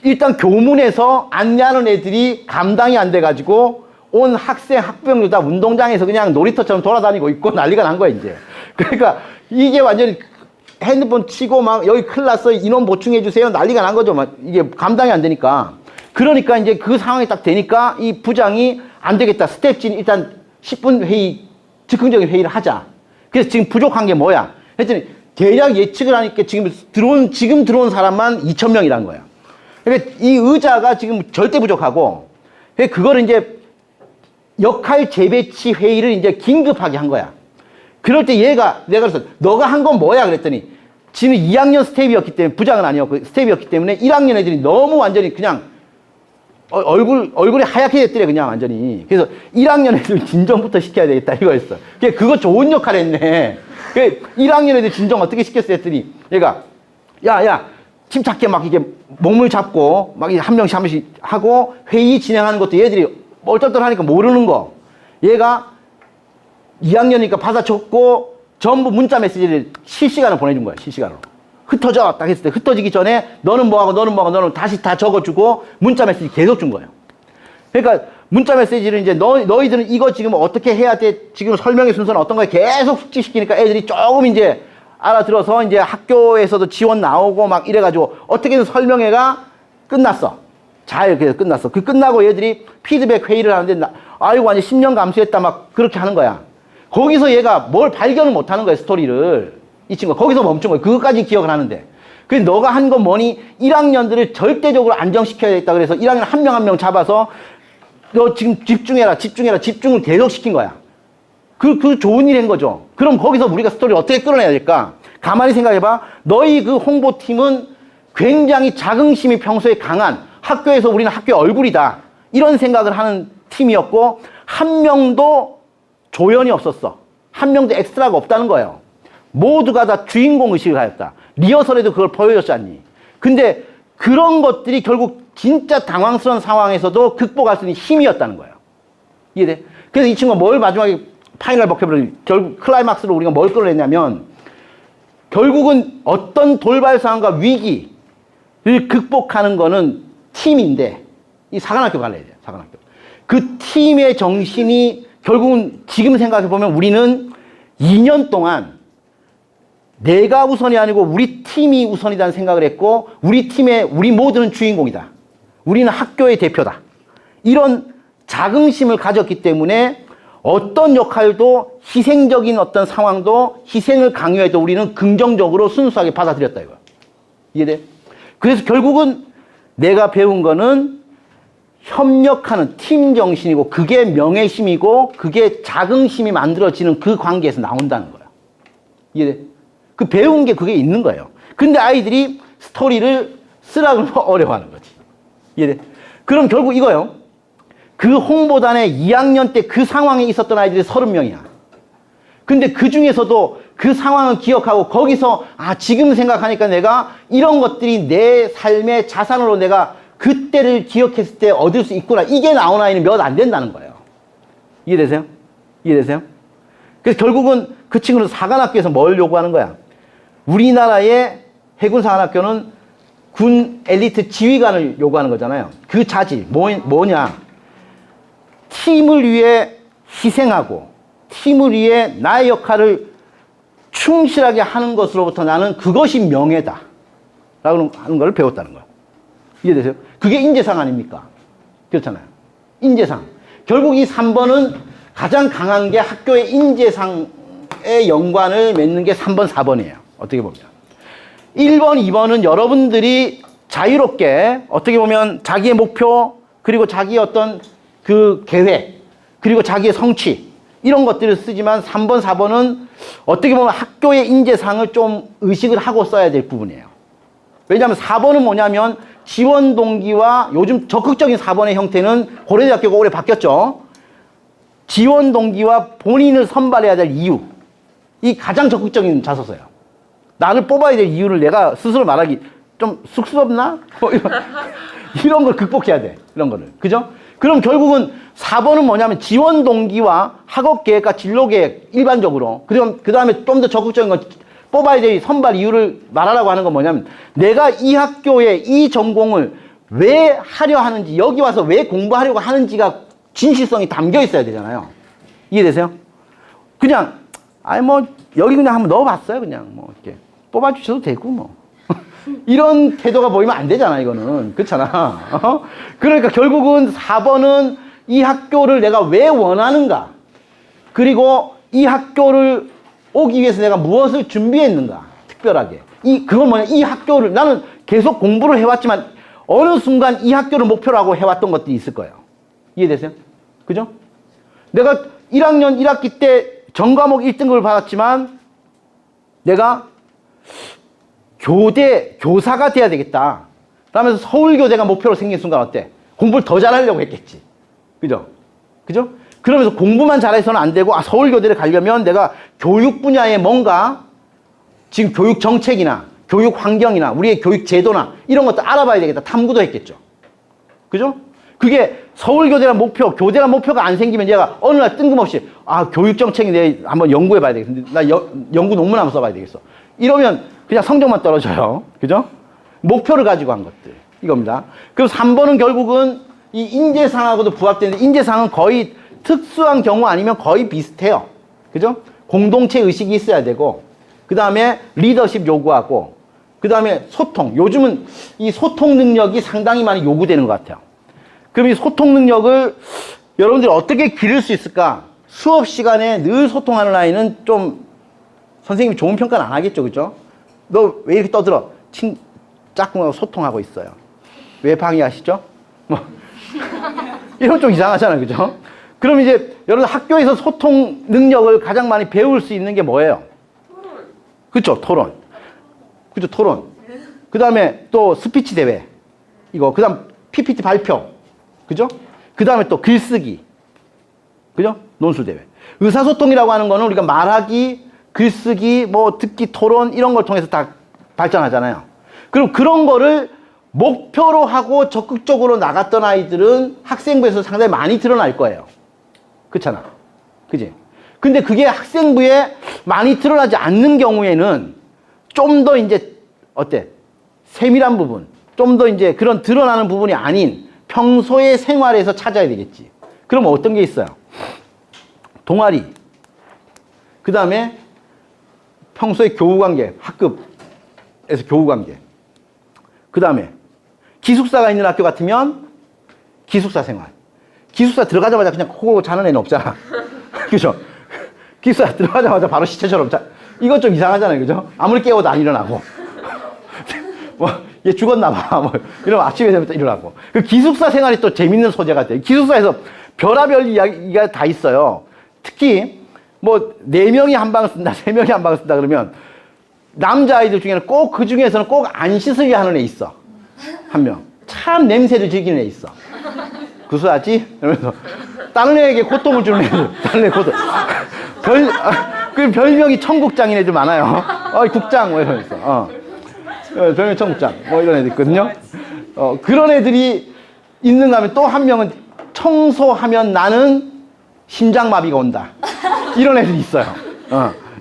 일단 교문에서 안내하는 애들이 감당이 안 돼가지고 온 학부형들 다 운동장에서 그냥 놀이터처럼 돌아다니고 있고 난리가 난 거야, 이제. 그러니까 이게 완전히 핸드폰 치고 막 여기 큰일 났어. 인원 보충해주세요. 난리가 난 거죠. 막 이게 감당이 안 되니까. 그러니까 이제 그 상황이 딱 되니까 이 부장이 안 되겠다. 스텝진 일단 10분 회의, 즉흥적인 회의를 하자. 그래서 지금 부족한 게 뭐야? 했더니 대략 예측을 하니까 지금 들어온 사람만 2,000명이란 거야. 그러니까 이 의자가 지금 절대 부족하고, 그거를 이제 역할 재배치 회의를 이제 긴급하게 한 거야. 그럴 때 내가 그래서 너가 한 건 뭐야? 그랬더니 지금 2학년 스텝이었기 때문에, 부장은 아니었고 스텝이었기 때문에 1학년 애들이 너무 완전히 그냥 얼굴이 하얗게 됐더래, 그냥 완전히. 그래서 1학년 애들 진정부터 시켜야 되겠다, 이거였어. 그거 좋은 역할 했네. 1학년 애들 진정 어떻게 시켰어 했더니, 얘가, 야, 침착하게 막 이게 몸을 잡고, 막 한 명씩 한 명씩 하고, 회의 진행하는 것도 얘들이 얼떨떨하니까 모르는 거. 얘가 2학년이니까 받아 적고, 전부 문자 메시지를 실시간으로 보내준 거야, 실시간으로. 흩어져! 딱 했을 때, 흩어지기 전에 너는 뭐하고 너는 다시 다 적어주고 문자 메시지 계속 준 거예요. 그러니까 문자 메시지를 이제 너희들은 이거 지금 어떻게 해야 돼? 지금 설명의 순서는 어떤 거에 계속 숙지시키니까 애들이 조금 이제 알아들어서 이제 학교에서도 지원 나오고 막 이래가지고 어떻게든 설명회가 끝났어. 잘 그래서 끝났어. 그 끝나고 얘들이 피드백 회의를 하는데 아이고 완전 10년 감수했다 막 그렇게 하는 거야. 거기서 얘가 뭘 발견을 못 하는 거야, 스토리를. 이 친구가 거기서 멈춘 거예요. 그것까지 기억을 하는데. 그래서 너가 한 건 뭐니? 1학년들을 절대적으로 안정시켜야겠다. 그래서 1학년 한 명 한 명 잡아서 너 지금 집중을 계속 시킨 거야. 그 좋은 일인 거죠. 그럼 거기서 우리가 스토리를 어떻게 끌어내야 될까? 가만히 생각해봐. 너희 그 홍보팀은 굉장히 자긍심이 평소에 강한, 학교에서 우리는 학교의 얼굴이다, 이런 생각을 하는 팀이었고, 한 명도 조연이 없었어. 한 명도 엑스트라가 없다는 거예요. 모두가 다 주인공 의식을 가졌다. 리허설에도 그걸 보여줬지 않니? 근데 그런 것들이 결국 진짜 당황스러운 상황에서도 극복할 수 있는 힘이었다는 거예요. 이해돼? 그래서 이 친구가 뭘 마지막에 파이널 버켓을 결국 클라이막스로 우리가 뭘 끌어냈냐면, 결국은 어떤 돌발 상황과 위기를 극복하는 거는 팀인데, 이 사관학교 갈래야 돼요, 사관학교. 그 팀의 정신이 결국은 지금 생각해보면 우리는 2년 동안 내가 우선이 아니고 우리 팀이 우선이라는 생각을 했고, 우리 모두는 주인공이다. 우리는 학교의 대표다. 이런 자긍심을 가졌기 때문에 어떤 역할도, 희생적인 어떤 상황도, 희생을 강요해도 우리는 긍정적으로 순수하게 받아들였다, 이거야. 이해돼? 그래서 결국은 내가 배운 거는 협력하는 팀 정신이고, 그게 명예심이고, 그게 자긍심이 만들어지는 그 관계에서 나온다는 거야. 이해돼? 그 배운 게 그게 있는 거예요. 근데 아이들이 스토리를 쓰라고 어려워하는 거지. 이해돼? 그럼 결국 이거요. 그 홍보단에 2학년 때 그 상황에 있었던 아이들이 30명이야. 근데 그 중에서도 그 상황을 기억하고 거기서 지금 생각하니까 내가 이런 것들이 내 삶의 자산으로 내가 그때를 기억했을 때 얻을 수 있구나. 이게 나온 아이는 몇 안 된다는 거예요. 이해되세요? 이해되세요? 그래서 결국은 그 친구는 사관학교에서 뭘 요구하는 거야? 우리나라의 해군사관학교는 군 엘리트 지휘관을 요구하는 거잖아요. 그 자질, 뭐냐? 팀을 위해 희생하고, 팀을 위해 나의 역할을 충실하게 하는 것으로부터 나는 그것이 명예다. 라고 하는 걸 배웠다는 거야. 이해되세요? 그게 인재상 아닙니까? 그렇잖아요. 인재상. 결국 이 3번은 가장 강한 게 학교의 인재상의 연관을 맺는 게 3번, 4번이에요. 어떻게 보면. 1번, 2번은 여러분들이 자유롭게 어떻게 보면 자기의 목표, 그리고 자기의 어떤 그 계획, 그리고 자기의 성취, 이런 것들을 쓰지만 3번, 4번은 어떻게 보면 학교의 인재상을 좀 의식을 하고 써야 될 부분이에요. 왜냐하면 4번은 뭐냐면 지원 동기와, 요즘 적극적인 4번의 형태는 고려대학교가 올해 바뀌었죠. 지원 동기와 본인을 선발해야 될 이유, 이 가장 적극적인 자소서예요. 나를 뽑아야 될 이유를 내가 스스로 말하기 좀 쑥스럽나? 뭐 이런 걸 극복해야 돼. 이런 거를. 그죠? 그럼 결국은 4번은 뭐냐면 지원 동기와 학업 계획과 진로 계획, 일반적으로. 그럼 그 다음에 좀 더 적극적인 건 뽑아야 될 선발 이유를 말하라고 하는 건 뭐냐면, 내가 이 학교에 이 전공을 왜 하려 하는지, 여기 와서 왜 공부하려고 하는지가 진실성이 담겨 있어야 되잖아요. 이해되세요? 그냥 여기 그냥 한번 넣어봤어요. 그냥 이렇게 뽑아주셔도 되고 이런 태도가 보이면 안 되잖아, 이거는. 그렇잖아. 그러니까 결국은 4번은 이 학교를 내가 왜 원하는가, 그리고 이 학교를 오기 위해서 내가 무엇을 준비했는가, 특별하게. 그건 뭐냐, 이 학교를, 나는 계속 공부를 해왔지만 어느 순간 이 학교를 목표로 하고 해왔던 것들이 있을 거예요. 이해되세요? 그죠? 내가 1학년 1학기 때 전과목 1등급을 받았지만, 내가 교사가 돼야 되겠다. 그러면서 서울교대가 목표로 생긴 순간 어때? 공부를 더 잘하려고 했겠지. 그죠? 그죠? 그러면서 공부만 잘해서는 안 되고, 서울교대를 가려면 내가 교육 분야에 뭔가 지금 교육 정책이나 교육 환경이나 우리의 교육 제도나 이런 것도 알아봐야 되겠다. 탐구도 했겠죠. 그죠? 그게 서울교대란 목표, 교대란 목표가 안 생기면 얘가 어느 날 뜬금없이 교육 정책이 내가 한번 연구해 봐야 되겠어. 나 연구 논문 한번 써봐야 되겠어. 이러면 그냥 성적만 떨어져요. 그죠? 목표를 가지고 한 것들. 이겁니다. 그리고 3번은 결국은 이 인재상하고도 부합되는데, 인재상은 거의 특수한 경우 아니면 거의 비슷해요. 그죠? 공동체 의식이 있어야 되고, 그 다음에 리더십 요구하고, 그 다음에 소통. 요즘은 이 소통 능력이 상당히 많이 요구되는 것 같아요. 그럼 이 소통 능력을 여러분들이 어떻게 기를 수 있을까? 수업 시간에 늘 소통하는 아이는 좀 선생님이 좋은 평가는 안 하겠죠. 그죠? 너 왜 이렇게 떠들어? 짝꿍하고 소통하고 있어요. 왜 방해하시죠? 뭐 이런 좀 이상하잖아요. 그죠? 그럼 이제 여러분 학교에서 소통 능력을 가장 많이 배울 수 있는 게 뭐예요? 토론. 그렇죠. 토론. 그죠? 토론. 그 다음에 또 스피치 대회. 이거. 그 다음 PPT 발표. 그죠? 그 다음에 또 글쓰기. 그죠? 논술 대회. 의사소통이라고 하는 거는 우리가 말하기, 글쓰기, 뭐 듣기, 토론 이런 걸 통해서 다 발전하잖아요. 그럼 그런 거를 목표로 하고 적극적으로 나갔던 아이들은 학생부에서 상당히 많이 드러날 거예요. 그렇잖아. 그지? 근데 그게 학생부에 많이 드러나지 않는 경우에는 좀 더 이제 어때? 세밀한 부분, 좀 더 이제 그런 드러나는 부분이 아닌 평소의 생활에서 찾아야 되겠지. 그럼 어떤 게 있어요? 동아리, 그 다음에 평소의 교우관계, 학급에서 교우관계, 그 다음에 기숙사가 있는 학교 같으면 기숙사 생활. 기숙사 들어가자마자 그냥 코고 자는 애는 없잖아. 그죠? 기숙사 들어가자마자 바로 시체처럼 자. 이건 좀 이상하잖아요. 그죠? 아무리 깨워도 안 일어나고. 뭐, 얘 죽었나 봐. 뭐, 이러면 아침에 되면 또 일어나고. 그 기숙사 생활이 또 재밌는 소재가 돼요. 기숙사에서 별의별 이야기가 다 있어요. 특히, 뭐, 4명이 한 방을 쓴다, 3명이 한 방을 쓴다 그러면, 남자아이들 중에는 꼭 그 중에서는 꼭 안 씻으려 하는 애 있어. 한 명. 참 냄새를 즐기는 애 있어. 구수하지? 이러면서. 다른 애에게 고통을 주는 애들. 다른 애 고통. 그 별명이 청국장인 애들 많아요. 국장, 뭐 이러면서. 별명 청국장. 뭐 이런 애들 있거든요. 그런 애들이 있는가 하면 또 한 명은 청소하면 나는 심장마비가 온다. 이런 애들이 있어요.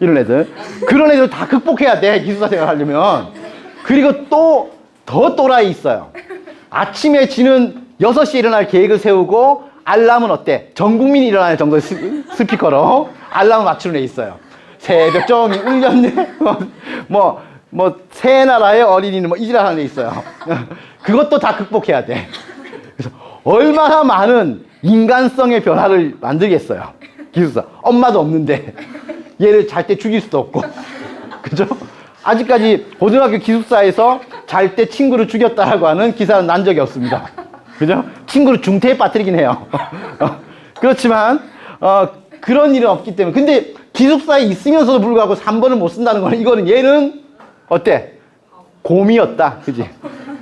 이런 애들. 그런 애들 다 극복해야 돼. 기숙사 생활 하려면. 그리고 또 더 또라이 있어요. 아침에 지는 6시에 일어날 계획을 세우고 알람은 어때? 전 국민이 일어날 정도의 스피커로 알람을 맞추는 애 있어요. 새벽 종이 울렸네. 새 나라의 어린이는 뭐 이지랄하는 애 있어요. 그것도 다 극복해야 돼. 그래서 얼마나 많은 인간성의 변화를 만들겠어요. 기숙사. 엄마도 없는데 얘를 잘 때 죽일 수도 없고. 그죠? 아직까지 고등학교 기숙사에서 잘 때 친구를 죽였다라고 하는 기사는 난 적이 없습니다. 그죠? 친구를 중태에 빠뜨리긴 해요. 그렇지만 그런 일은 없기 때문에. 근데 기숙사에 있으면서도 불구하고 3번을 못 쓴다는 거는, 이거는 얘는 어때? 곰이었다. 그지?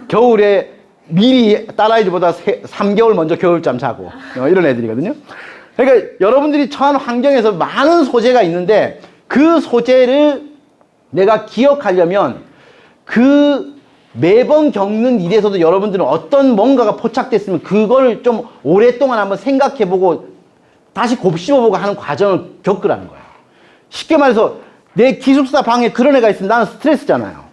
겨울에 미리 딸아이들보다 3개월 먼저 겨울잠 자고 이런 애들이거든요. 그러니까 여러분들이 처한 환경에서 많은 소재가 있는데, 그 소재를 내가 기억하려면 그 매번 겪는 일에서도 여러분들은 어떤 뭔가가 포착됐으면 그걸 좀 오랫동안 한번 생각해보고 다시 곱씹어보고 하는 과정을 겪으라는 거예요. 쉽게 말해서 내 기숙사 방에 그런 애가 있으면 나는 스트레스잖아요.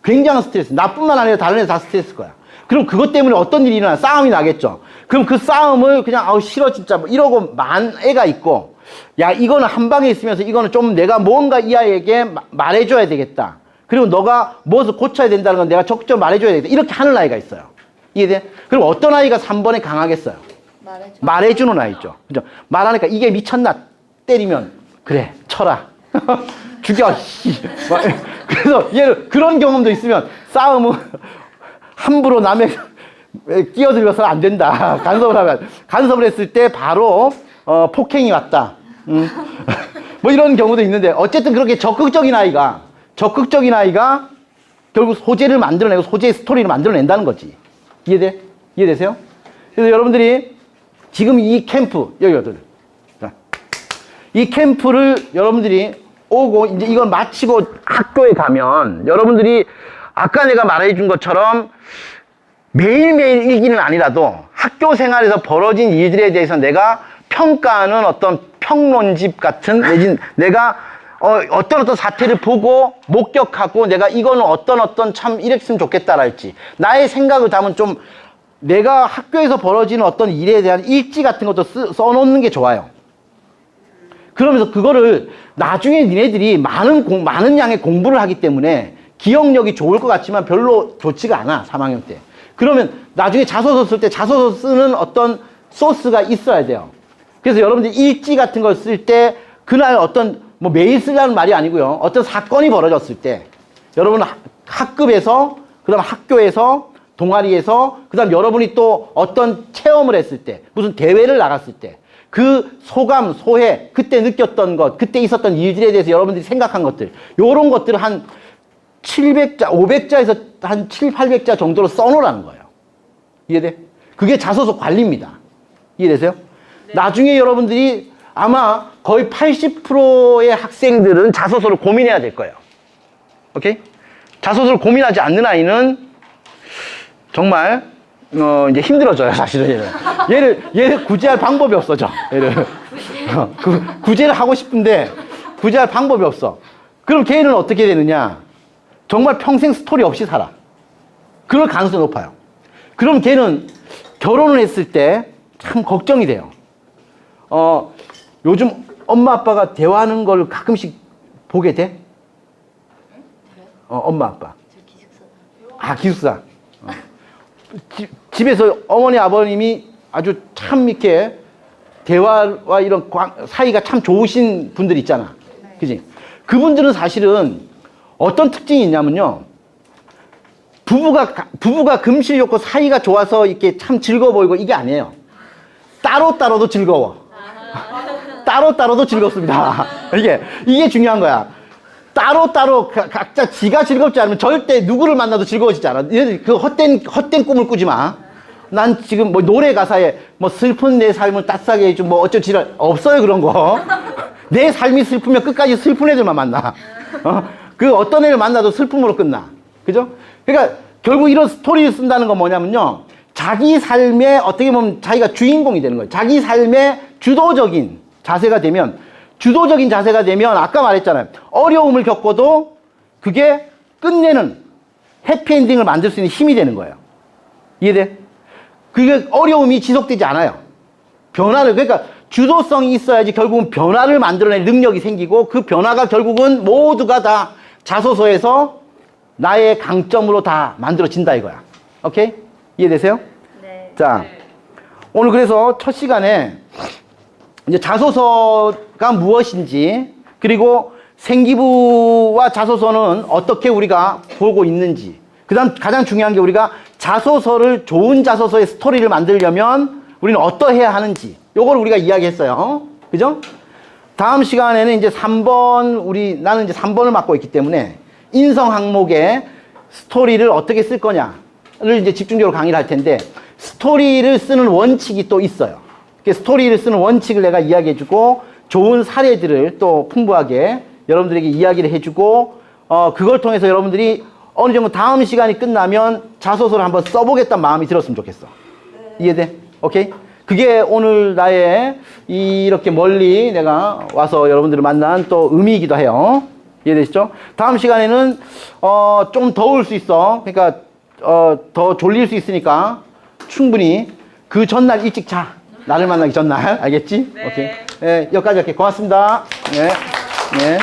굉장한 스트레스. 나뿐만 아니라 다른 애들 다 스트레스일 거야. 그럼 그것 때문에 어떤 일이 일어나? 싸움이 나겠죠. 그럼 그 싸움을 그냥 싫어 진짜 뭐 이러고 만 애가 있고, 야 이거는 한 방에 있으면서 이거는 좀 내가 뭔가 이 아이에게 말해줘야 되겠다. 그리고 너가 무엇을 고쳐야 된다는 건 내가 적극적으로 말해줘야 되겠다. 이렇게 하는 아이가 있어요. 이해돼? 그럼 어떤 아이가 3번에 강하겠어요? 말해주는 아이죠. 그죠? 말하니까 이게 미쳤나? 때리면 그래 쳐라. 죽여. 그래서 얘는 그런 경험도 있으면 싸움은 함부로 남의 끼어들어서는 안 된다. 간섭을 했을 때 바로 폭행이 왔다. 뭐 이런 경우도 있는데, 어쨌든 그렇게 적극적인 아이가 결국 소재를 만들어내고 소재의 스토리를 만들어낸다는 거지. 이해돼? 이해되세요? 그래서 여러분들이 지금 이 캠프, 여기, 이 캠프를 여러분들이 오고, 이제 이걸 마치고 학교에 가면 여러분들이 아까 내가 말해준 것처럼 매일매일 일기는 아니라도 학교 생활에서 벌어진 일들에 대해서 내가 평가하는 어떤 평론집 같은, 내지 내가 어떤 사태를 보고 목격하고 내가 이거는 어떤 참 이랬으면 좋겠다랄지 나의 생각을 담은 좀 내가 학교에서 벌어지는 어떤 일에 대한 일지 같은 것도 써놓는 게 좋아요. 그러면서 그거를 나중에 니네들이 많은 양의 공부를 하기 때문에 기억력이 좋을 것 같지만 별로 좋지가 않아, 3학년 때. 그러면 나중에 자소서 쓸 때 자소서 쓰는 어떤 소스가 있어야 돼요. 그래서 여러분들이 일지 같은 걸 쓸 때 그날 어떤 뭐 매일 쓰려는 말이 아니고요. 어떤 사건이 벌어졌을 때 여러분 학급에서 그다음 학교에서 동아리에서 그다음 여러분이 또 어떤 체험을 했을 때 무슨 대회를 나갔을 때 그 소감, 소회, 그때 느꼈던 것, 그때 있었던 일들에 대해서 여러분들이 생각한 것들 요런 것들을 한 700자, 500자에서 한 7, 800자 정도로 써놓으라는 거예요. 이해돼? 그게 자소서 관리입니다. 이해되세요? 네. 나중에 여러분들이 아마 거의 80%의 학생들은 자소서를 고민해야 될 거예요. 오케이? 자소서를 고민하지 않는 아이는 정말 이제 힘들어져요, 사실은. 얘를 구제할 방법이 없어져. 얘를 구제를 하고 싶은데 구제할 방법이 없어. 그럼 걔는 어떻게 되느냐? 정말 평생 스토리 없이 살아. 그럴 가능성이 높아요. 그럼 걔는 결혼을 했을 때 참 걱정이 돼요. 요즘 엄마 아빠가 대화하는 걸 가끔씩 보게 돼? 엄마 아빠. 기숙사. 집에서 어머니 아버님이 아주 참 이렇게 대화와 이런 사이가 참 좋으신 분들 있잖아. 그지? 그분들은 사실은 어떤 특징이 있냐면요. 부부가 금실좋고 사이가 좋아서 이렇게 참 즐거워 보이고 이게 아니에요. 따로따로도 즐거워. 따로따로도 즐겁습니다. 이게 중요한 거야. 따로따로 각자 지가 즐겁지 않으면 절대 누구를 만나도 즐거워지지 않아. 그 헛된 꿈을 꾸지 마. 난 지금 뭐 노래 가사에 뭐 슬픈 내 삶을 따스하게 해준 뭐 어쩌지랄 없어요, 그런 거. 내 삶이 슬프면 끝까지 슬픈 애들만 만나. 그 어떤 애를 만나도 슬픔으로 끝나. 그죠? 그러니까 결국 이런 스토리를 쓴다는 건 뭐냐면요. 자기 삶에 어떻게 보면 자기가 주인공이 되는 거예요. 자기 삶의 주도적인 자세가 되면 아까 말했잖아요. 어려움을 겪어도 그게 끝내는 해피엔딩을 만들 수 있는 힘이 되는 거예요. 이해돼? 그게 어려움이 지속되지 않아요. 그러니까 주도성이 있어야지 결국은 변화를 만들어낼 능력이 생기고 그 변화가 결국은 모두가 다 자소서에서 나의 강점으로 다 만들어진다 이거야. 오케이? 이해되세요? 네. 자, 오늘 그래서 첫 시간에 이제 자소서가 무엇인지 그리고 생기부와 자소서는 어떻게 우리가 보고 있는지 그 다음 가장 중요한 게 우리가 좋은 자소서의 스토리를 만들려면 우리는 어떠해야 하는지 요걸 우리가 이야기했어요. 그죠? 다음 시간에는 이제 3번 나는 이제 3번을 맡고 있기 때문에 인성 항목에 스토리를 어떻게 쓸 거냐를 이제 집중적으로 강의를 할 텐데 스토리를 쓰는 원칙이 또 있어요. 스토리를 쓰는 원칙을 내가 이야기해주고 좋은 사례들을 또 풍부하게 여러분들에게 이야기를 해주고 그걸 통해서 여러분들이 어느 정도 다음 시간이 끝나면 자소서를 한번 써보겠다는 마음이 들었으면 좋겠어. 이해돼? 오케이? 그게 오늘 나의 이렇게 멀리 내가 와서 여러분들을 만난 또 의미이기도 해요. 이해되시죠? 다음 시간에는 좀 더울 수 있어. 그러니까 더 졸릴 수 있으니까 충분히 그 전날 일찍 자. 나를 만나기 전날. 알겠지? 네. 오케이. 네, 여기까지 할게. 고맙습니다. 네. 네.